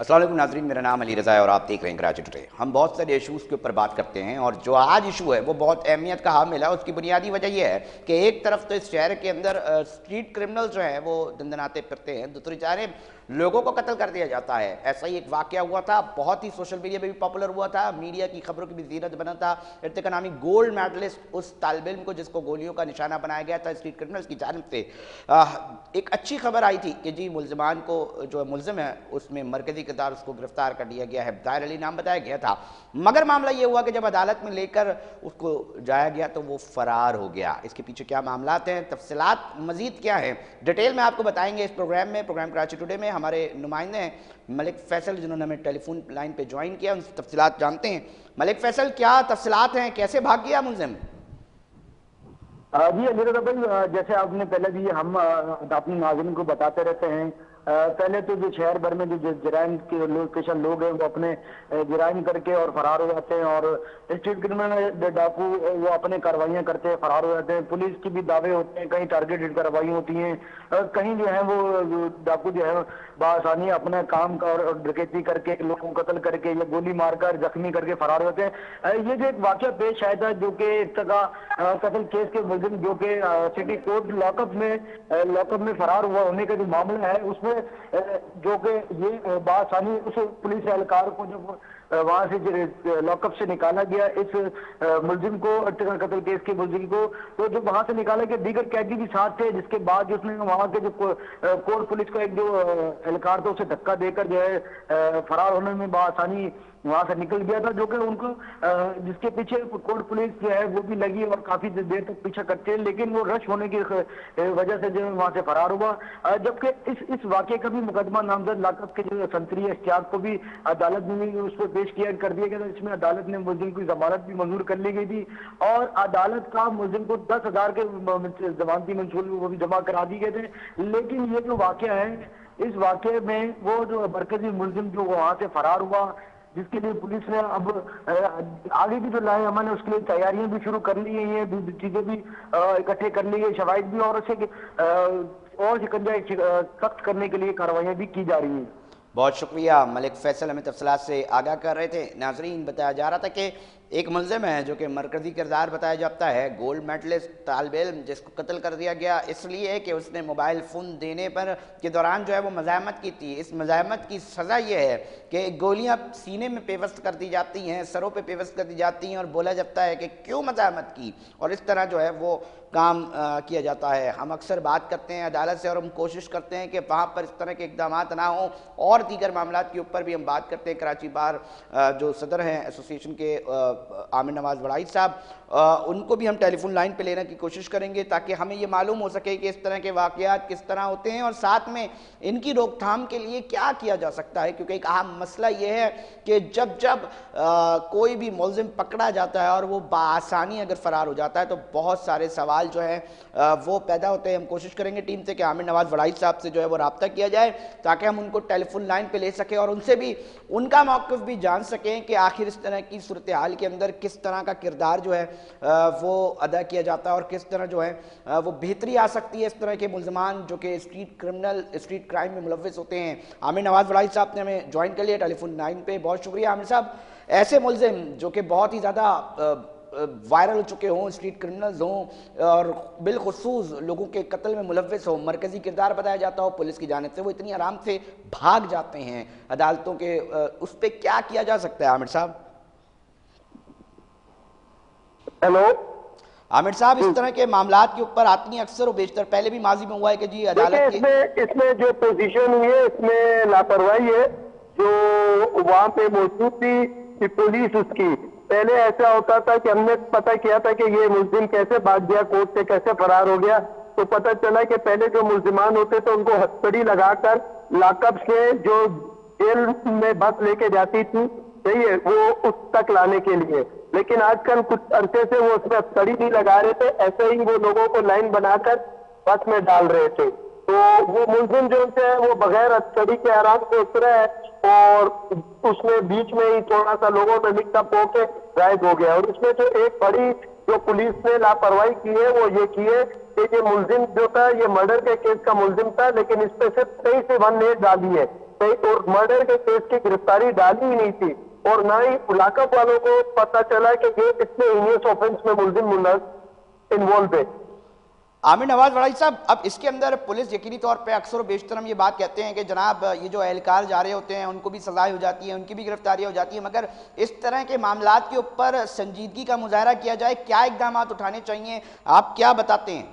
السلام علیکم ناظرین، میرا نام علی رضا ہے اور آپ دیکھ رہے ہیں کراچی ٹوڈے۔ ہم بہت سارے ایشوز کے اوپر بات کرتے ہیں اور جو آج ایشو ہے وہ بہت اہمیت کا حامل ہے۔ اس کی بنیادی وجہ یہ ہے کہ ایک طرف تو اس شہر کے اندر اسٹریٹ کرمنل جو ہیں وہ دندناتے پھرتے ہیں، دوسری جانب لوگوں کو قتل کر دیا جاتا ہے۔ ایسا ہی ایک واقعہ ہوا تھا، بہت ہی سوشل میڈیا پہ بھی پاپولر ہوا تھا، میڈیا کی خبروں کی بھی زینت بنا تھا۔ ارتقا نامی گولڈ میڈلسٹ اس طالب علم کو جس کو گولیوں کا نشانہ بنایا گیا تھا اسٹریٹ کرمنلز کی جانب سے، ایک اچھی خبر آئی تھی کہ جی ملزمان کو جو ملزم ہے اس میں مرکزی کردار اس کو گرفتار کر لیا گیا ہے، ظاہر علی نام بتایا گیا تھا۔ مگر معاملہ یہ ہوا کہ جب عدالت میں لے کر اس کو جایا گیا تو وہ فرار ہو گیا۔ اس کے پیچھے کیا معاملات ہیں، تفصیلات مزید کیا ہیں، ڈیٹیل میں آپ کو بتائیں گے اس پروگرام کراچی ٹوڈے میں۔ ہمارے نمائندے ہیں ملک فیصل جنہوں نے ہمیں ٹیلی فون لائن پہ جوائن کیا، ان سے تفصیلات جانتے ہیں۔ ملک فیصل، کیا تفصیلات ہیں، کیسے بھاگ گیا ملزم؟ جی علی رضا بھائی، جیسے آپ نے پہلے بھی ہم اپنے ناظرین کو بتاتے رہتے ہیں، پہلے تو جو شہر بھر میں جو جرائم کے پیشہ لوگ ہیں وہ اپنے جرائم کر کے اور فرار ہو جاتے ہیں، اور اسٹریٹ کرمنل ڈاکو وہ اپنے کاروائیاں کرتے ہیں، فرار ہو جاتے ہیں۔ پولیس کی بھی دعوے ہوتے ہیں، کہیں ٹارگیٹڈ کارروائی ہوتی ہیں، کہیں جو ہے وہ ڈاکو جو ہے بآسانی اپنا کام اور ڈکیتی کر کے لوگوں کو قتل کر کے یا گولی مار کر زخمی کر کے فرار ہوتے ہیں۔ یہ جو ایک واقعہ پیش آیا تھا جو کہ ارتقا قتل کیس کے ملزم جو کہ سٹی کورٹ لاک اپ میں فرار ہوا ہونے کا جو معاملہ ہے، اس میں جو کہ یہ بآسانی اس پولیس اہلکار کو جب وہاں سے لاک اپ سے نکالا گیا، اس ملزم کو، ارتقا قتل کیس کے ملزم کو، تو جو وہاں سے نکالا گیا دیگر قیدی بھی ساتھ تھے، جس کے بعد اس نے وہاں کے جو کورٹ پولیس کا ایک جو اہلکار تھا اسے دھکا دے کر جو ہے فرار ہونے میں بآسانی وہاں سے نکل گیا تھا، جو کہ ان کو جس کے پیچھے کورٹ پولیس جو ہے وہ بھی لگی اور کافی دیر تک پیچھا کرتے ہیں، لیکن وہ رش ہونے کی وجہ سے جو وہاں سے فرار ہوا۔ جبکہ اس واقعے کا بھی مقدمہ نامزد لاک اپ کے جو سنتری اشتیاق کو بھی عدالت میں بھی اس پہ پیش کر دیا گیا تھا، اس میں عدالت نے ملزم کی ضمانت بھی منظور کر لی گئی تھی، اور عدالت کا ملزم کو 10,000 کے ضمانتی منصول وہ بھی جمع کرا دی گئے تھے۔ لیکن یہ جو واقعہ ہے، اس واقعے میں وہ جو مرکزی ملزم جو وہاں سے فرار ہوا، جس کے لیے پولیس نے اب آگے کی جو لائے عمل ہے اس کے لیے تیاریاں بھی شروع کر لی ہیں، چیزیں بھی اکٹھے کر لی گئی، شواہد بھی اور اسے اور شکنجہ سخت کرنے کے لیے کارروائیاں بھی کی جا رہی ہیں۔ بہت شکریہ ملک فیصل، ہمیں تفصیلات سے آگاہ کر رہے تھے۔ ناظرین، بتایا جا رہا تھا کہ ایک ملزم ہے جو کہ مرکزی کردار بتایا جاتا ہے، گولڈ میڈلسٹ طالب علم، جس کو قتل کر دیا گیا اس لیے کہ اس نے موبائل فون دینے پر کے دوران جو ہے وہ مزاحمت کی تھی۔ اس مزاحمت کی سزا یہ ہے کہ گولیاں سینے میں پیوست کر دی جاتی ہیں، سروں پہ پیوست کر دی جاتی ہیں اور بولا جاتا ہے کہ کیوں مزاحمت کی، اور اس طرح جو ہے وہ کام کیا جاتا ہے۔ ہم اکثر بات کرتے ہیں عدالت سے اور ہم کوشش کرتے ہیں کہ وہاں پر اس طرح کے اقدامات نہ ہوں، اور دیگر معاملات کے اوپر بھی ہم بات کرتے ہیں۔ کراچی بار جو صدر ہیں ایسوسی ایشن کے عامر نواز وڑائی صاحب، ان کو بھی ہم ٹیلی فون لائن پہ لینے کی کوشش کریں گے تاکہ ہمیں یہ معلوم ہو سکے کہ اس طرح کے واقعات کس طرح ہوتے ہیں اور ساتھ میں ان کی روک تھام کے لیے کیا کیا جا سکتا ہے، کیونکہ ایک اہم مسئلہ یہ ہے کہ جب کوئی بھی ملزم پکڑا جاتا ہے اور وہ بآسانی اگر فرار ہو جاتا ہے تو بہت سارے سوال جو ہیں وہ پیدا ہوتے ہیں۔ ہم کوشش کریں گے ٹیم سے کہ عامر نواز وڑائی صاحب سے جو ہے وہ رابطہ کیا جائے تاکہ ہم ان کو ٹیلی فون لائن پہ لے سکیں اور ان سے بھی ان کا موقف بھی جان سکیں کہ آخر اس طرح کی صورتحال کے اندر کس طرح کا کردار جو ہے وہ ادا کیا جاتا ہے اور کس طرح جو ہے وہ بہتری آ سکتی ہے اس طرح کے ملزمان جو کہ اسٹریٹ کرائم میں ملوث ہوتے ہیں۔ عامر نواز وڑائی صاحب نے ہمیں جوائن کر لیا ٹیلی فون لائن پہ، بہت شکریہ عامر صاحب۔ ایسے ملزم جو کہ بہت ہی زیادہ وائرل ہو چکے ہوں، اسٹریٹ کرمنلز ہوں اور بالخصوص لوگوں کے قتل میں ملوث ہوں، مرکزی کردار بتایا جاتا ہو پولیس کی جانب سے، وہ اتنی آرام سے بھاگ جاتے ہیں عدالتوں کے، اس پہ کیا کیا جا سکتا ہے عامر صاحب؟ ہیلو عامر صاحب، اس طرح کے معاملات کے اوپر آتی ہیں اکثر و بیشتر، پہلے بھی ماضی میں ہوا ہے کہ جی عدالت کی اس میں جو پوزیشن ہوئی ہے اس میں لاپرواہی ہے جو وہاں پہ موجود تھی کہ پولیس اس کی پہلے ایسا ہوتا تھا کہ ہم نے پتہ کیا تھا کہ یہ ملزم کیسے بھاگ گیا، کورٹ سے کیسے فرار ہو گیا، تو پتہ چلا کہ پہلے جو ملزمان ہوتے تھے ان کو ہتھکڑی لگا کر لاک اپ سے جو جیل میں بس لے کے جاتی تھی، صحیح ہے، وہ اس تک لانے کے لیے، لیکن آج کل کچھ عرصے سے وہ اس میں ہتھکڑی نہیں لگا رہے تھے، ایسے ہی وہ لوگوں کو لائن بنا کر بس میں ڈال رہے تھے، تو وہ ملزم جو ہے وہ بغیر ہتھکڑی کے آرام سے اترا ہے اور اس میں بیچ میں ہی تھوڑا سا لوگوں میں مکس اپ ہو کے غائب ہو گیا۔ اور اس میں جو ایک بڑی جو پولیس نے لاپرواہی کی ہے وہ یہ کی ہے کہ یہ ملزم جو تھا یہ مرڈر کے کیس کا ملزم تھا، لیکن اس پہ صرف 23 سے 1 ایڈ ڈالی ہے، اور مرڈر کے کیس کی گرفتاری ڈالی ہی نہیں تھی، اور نہ ہی لاکپ والوں کو پتا چلا کہ یہ اتنے ہینیس آفینس میں ملزم انوالو ہے۔ عامر نواز وڑائی صاحب، اب اس کے اندر پولیس یقینی طور پہ اکثر و بیشتر ہم یہ بات کہتے ہیں کہ جناب یہ جو اہلکار جا رہے ہوتے ہیں ان کو بھی سزائیں ہو جاتی ہیں، ان کی بھی گرفتاریاں ہو جاتی ہیں، مگر اس طرح کے معاملات کے اوپر سنجیدگی کا مظاہرہ کیا جائے، کیا اقدامات اٹھانے چاہیے، آپ کیا بتاتے ہیں؟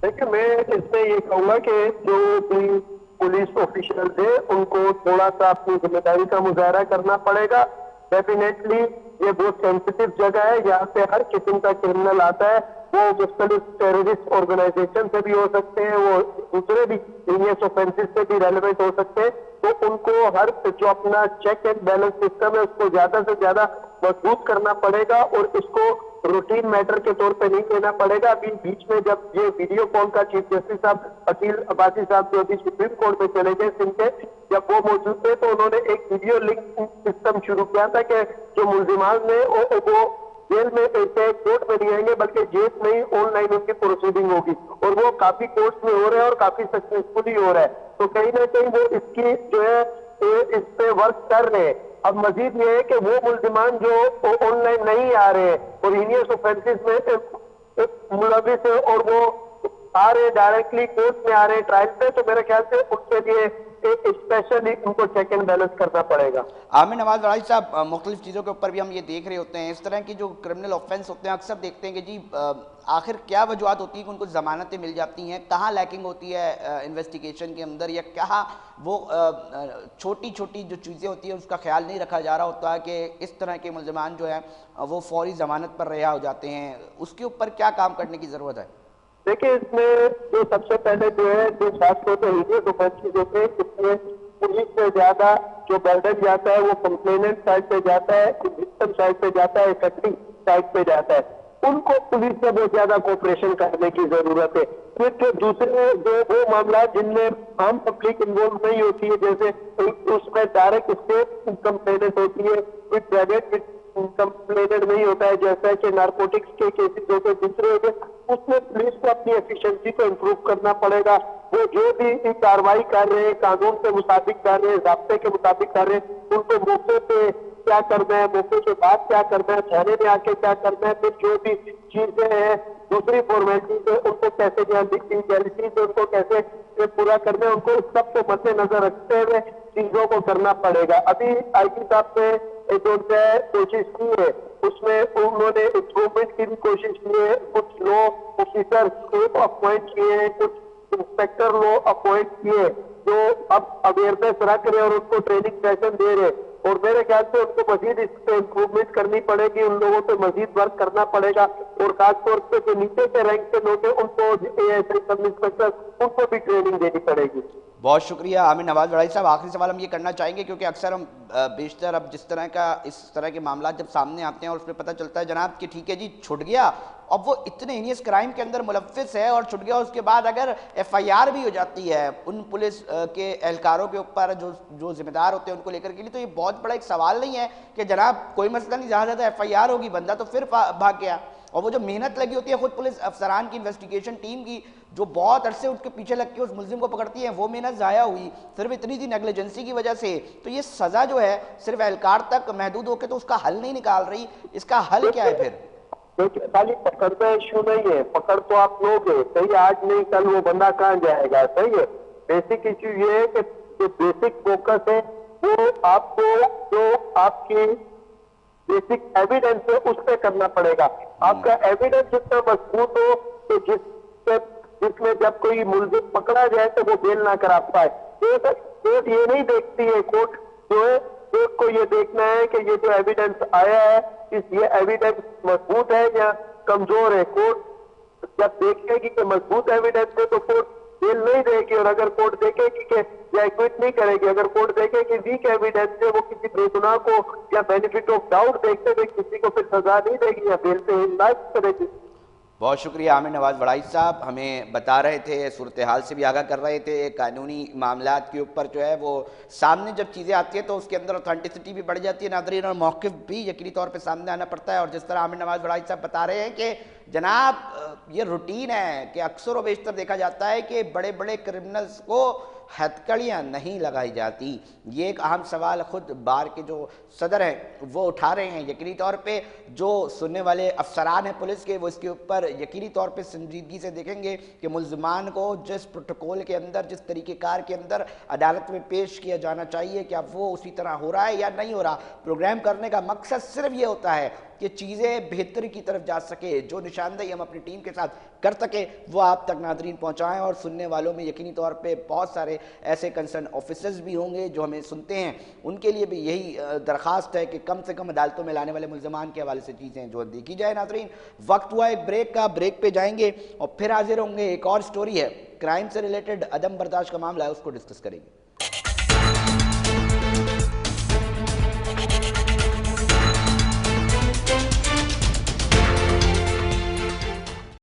دیکھیں، میں اس میں یہ کہوں گا کہ جو بھی پولیس آفیشل تھے ان کو تھوڑا سا اپنی ذمہ داری کا مظاہرہ کرنا پڑے گا۔ ڈیفینیٹلی یہ بہت سینسیٹیو جگہ ہے، یہاں پہ ہر قسم کا کرمنل آتا ہے، وہ مختلف ٹیررسٹ آرگنائزیشن سے بھی ہو سکتے ہیں، وہ دوسرے بھی ہینیس آفینسز سے بھی ریلیونٹ ہو سکتے ہیں، تو ان کو ہر جو اپنا چیک اینڈ بیلنس سسٹم ہے اس کو زیادہ سے زیادہ مضبوط کرنا پڑے گا، اور اس کو روٹین میٹر کے طور پہ نہیں لینا پڑے گا۔ ابھی بیچ میں جب یہ ویڈیو کال کا چیف جسٹس صاحب عقیل عباسی صاحب جو ابھی سپریم کورٹ میں چلے گئے سندھ کے، جب وہ موجود تھے تو انہوں نے ایک ویڈیو لنک سسٹم شروع کیا تھا کہ جو ملزمان نے وہ جیل میں کورٹ میں نہیں آئیں گے بلکہ جیل میں ہی آن لائن ان کی پروسیڈنگ ہوگی، اور وہ کافی کورٹس میں ہو رہے ہیں اور کافی سکسیسفلی ہو رہا ہے، تو کہیں نہ کہیں وہ اس کی جو ہے اس پہ ورک کر رہے ہیں۔ اب مزید یہ ہے کہ وہ ملزمان جو آن لائن نہیں آ رہے ہیں اور ہینیس آفینسز میں ملوث ہے اور وہ آ رہے ڈائریکٹلی کورٹ میں آ رہے ہیں ٹرائل پہ، تو میرے خیال سے اس کے لیے اسپیشلی ان کو چیک اینڈ بیلنس کرنا پڑے گا۔ عامر نواز وڑائی صاحب، مختلف چیزوں کے اوپر بھی ہم یہ دیکھ رہے ہوتے ہیں، اس طرح کی جو کرمنل آفینس ہوتے ہیں اکثر دیکھتے ہیں کہ جی آخر کیا وجوہات ہوتی ہیں کہ ان کو ضمانتیں مل جاتی ہیں، کہاں لیکنگ ہوتی ہے انویسٹیگیشن کے اندر، یا کہاں وہ چھوٹی چھوٹی جو چیزیں ہوتی ہیں اس کا خیال نہیں رکھا جا رہا ہوتا ہے کہ اس طرح کے ملزمان جو ہیں وہ فوری ضمانت پر رہا ہو جاتے ہیں، اس کے اوپر کیا کام کرنے کی ضرورت ہے؟ دیکھیں، اس میں جو سب سے پہلے جو ہے جو خاص طور پہ ہینیس آفینسز ہوتے ہیں اس میں پولیس سے زیادہ جو برڈن جاتا ہے وہ کمپلیننٹ سائڈ پہ جاتا ہے، وکٹم سائڈ پہ جاتا ہے، افیکٹنگ سائڈ پہ جاتا ہے، ان کو پولیس سے بہت زیادہ کوپریشن کرنے کی ضرورت ہے۔ پھر دوسرے جو وہ معاملات جن میں عام پبلک انوالو نہیں ہوتی ہے، جیسے اس میں ڈائریکٹ اسٹیٹ کمپلیننٹ ہوتی ہے، کوئی پرائیویٹ کمپلیننٹ نہیں ہوتا ہے، جیسا کہ نارکوٹکس کے کیسز ہوتے ہیں دوسرے ہوتے ہیں، اس میں پولیس کو اپنی ایفیشنسی کو امپروو کرنا پڑے گا۔ وہ جو بھی کاروائی کر رہے ہیں قانون کے مطابق کر رہے ہیں، ضابطے کے مطابق کر رہے ہیں، ان کو موقع پہ کیا کرنا ہے، موقع کے بعد کیا کرنا ہے، تھانے میں آ کے کیا کرنا ہے، پھر جو بھی چیزیں ہیں دوسری فارمیلٹیز ہیں ان کو کیسے انٹیلیجنس ان کو کیسے پورا کرنا ہے، ان کو اس سب کو مد نظر رکھتے ہوئے چیزوں کو کرنا پڑے گا۔ ابھی آئی جی صاحب نے جو کوشش کی ہے اس میں انہوں نے امپروومنٹ کی بھی کوشش کی ہے، کچھ لا آفیسر اپوائنٹ کیے ہیں، کچھ انسپیکٹر لا اپوائنٹ کیے جو اب اویئرنیس رکھ رہے اور ان کو ٹریننگ سیشن دے رہے، اور میرے خیال سے ان کو مزید اس پہ امپروومنٹ کرنی پڑے گی، ان لوگوں پہ مزید ورک کرنا پڑے گا، اور خاص طور پہ جو نیچے کے رینک کے لوگ ہیں ان کو A S I sub inspector ان کو بھی ٹریننگ دینی پڑے گی۔ بہت شکریہ عامر نواز وڑائی صاحب۔ آخری سوال ہم یہ کرنا چاہیں گے کیونکہ اکثر ہم بیشتر اب جس طرح کا اس طرح کے معاملات جب سامنے آتے ہیں اور اس میں پتہ چلتا ہے جناب کہ ٹھیک ہے جی چھٹ گیا، اب وہ اتنے ہینیس کرائم کے اندر ملوث ہے اور چھٹ گیا، اس کے بعد اگر ایف آئی آر بھی ہو جاتی ہے ان پولیس کے اہلکاروں کے اوپر جو ذمہ دار ہوتے ہیں ان کو لے کر کے لیے، تو یہ بہت بڑا ایک سوال نہیں ہے کہ جناب کوئی مسئلہ نہیں، زیادہ زیادہ ایف آئی آر ہوگی، بندہ تو پھر بھاگ گیا، اور وہ جو محنت لگی ہوتی ہے خود پولیس افسران کی انویسٹیگیشن ٹیم کی جو بہت عرصے اس کے پیچھے لگ کے اس ملزم کو پکڑتی ہے، وہ محنت ضائع ہوئی صرف اتنی سی نیگلیجنسی کی وجہ سے، تو یہ سزا جو ہے صرف اہلکار تک محدود ہو کے تو اس کا حل نہیں نکال رہی، اس کا حل کیا ہے پھر؟ دیکھیں، خالی پکڑ کا ایشو نہیں ہے، پکڑ تو آپ لوگ ہے صحیح، آج نہیں کل وہ بندہ کہاں جائے گا، صحیح ہے۔ بیسک ایشو یہ ہے کہ جو بیسک فوکس ہے وہ آپ کو جو آپ کی بیسک ایویڈنس ہے اس پہ کرنا پڑے گا۔ آپ کا ایویڈنس اتنا مضبوط ہو کہ جس میں جب کوئی ملزم پکڑا جائے تو وہ بیل نہ کرا پائے۔ کورٹ یہ نہیں دیکھتی ہے، کورٹ جو ہے کورٹ کو یہ دیکھنا ہے کہ یہ جو ایویڈنس آیا ہے یہ ایویڈنس مضبوط ہے یا کمزور ہے۔ کورٹ جب دیکھے گی کہ مضبوط ایویڈنس ہے تو کورٹ بیل نہیں دے گی، اور اگر کورٹ دیکھے گی کہ یا ایکوٹ نہیں کرے گی، اگر کورٹ دیکھے کہ ویک ایویڈنس ہے وہ کسی بے گناہ کو یا بینیفٹ آف ڈاؤٹ دیکھتے ہوئے کسی کو پھر سزا نہیں دے گی یا بیل سے ہدایت کرے گی۔ بہت شکریہ عامر نواز وڑائی صاحب، ہمیں بتا رہے تھے، صورتحال سے بھی آگاہ کر رہے تھے، قانونی معاملات کے اوپر جو ہے وہ سامنے جب چیزیں آتی ہیں تو اس کے اندر اتھینٹسٹی بھی بڑھ جاتی ہے ناظرین، اور موقف بھی یقینی طور پہ سامنے آنا پڑتا ہے، اور جس طرح عامر نواز وڑائی صاحب بتا رہے ہیں کہ جناب یہ روٹین ہے کہ اکثر و بیشتر دیکھا جاتا ہے کہ بڑے بڑے کرمنلز کو ہتھکڑیاں نہیں لگائی جاتی؟ یہ ایک اہم سوال خود بار کے جو صدر ہیں وہ اٹھا رہے ہیں۔ یقینی طور پہ جو سننے والے افسران ہیں پولیس کے وہ اس کے اوپر یقینی طور پہ سنجیدگی سے دیکھیں گے کہ ملزمان کو جس پروٹوکول کے اندر، جس طریقہ کار کے اندر عدالت میں پیش کیا جانا چاہیے، کیا وہ اسی طرح ہو رہا ہے یا نہیں ہو رہا۔ پروگرام کرنے کا مقصد صرف یہ ہوتا ہے کہ چیزیں بہتری کی طرف جا سکے، جو نشاندہی ہم اپنی ٹیم کے ساتھ کر سکے وہ آپ تک ناظرین پہنچائیں، اور سننے والوں میں یقینی طور پہ بہت سارے ایسے کنسرن آفیسرز بھی ہوں گے جو ہمیں سنتے ہیں، ان کے لیے بھی یہی درخواست ہے کہ کم سے کم عدالتوں میں لانے والے ملزمان کے حوالے سے چیزیں جو دیکھی جائے۔ ناظرین وقت ہوا ایک بریک کا، بریک پہ جائیں گے اور پھر حاضر ہوں گے۔ ایک اور سٹوری ہے کرائم سے ریلیٹڈ، عدم برداشت کا معاملہ ہے، اس کو ڈسکس کریں گے۔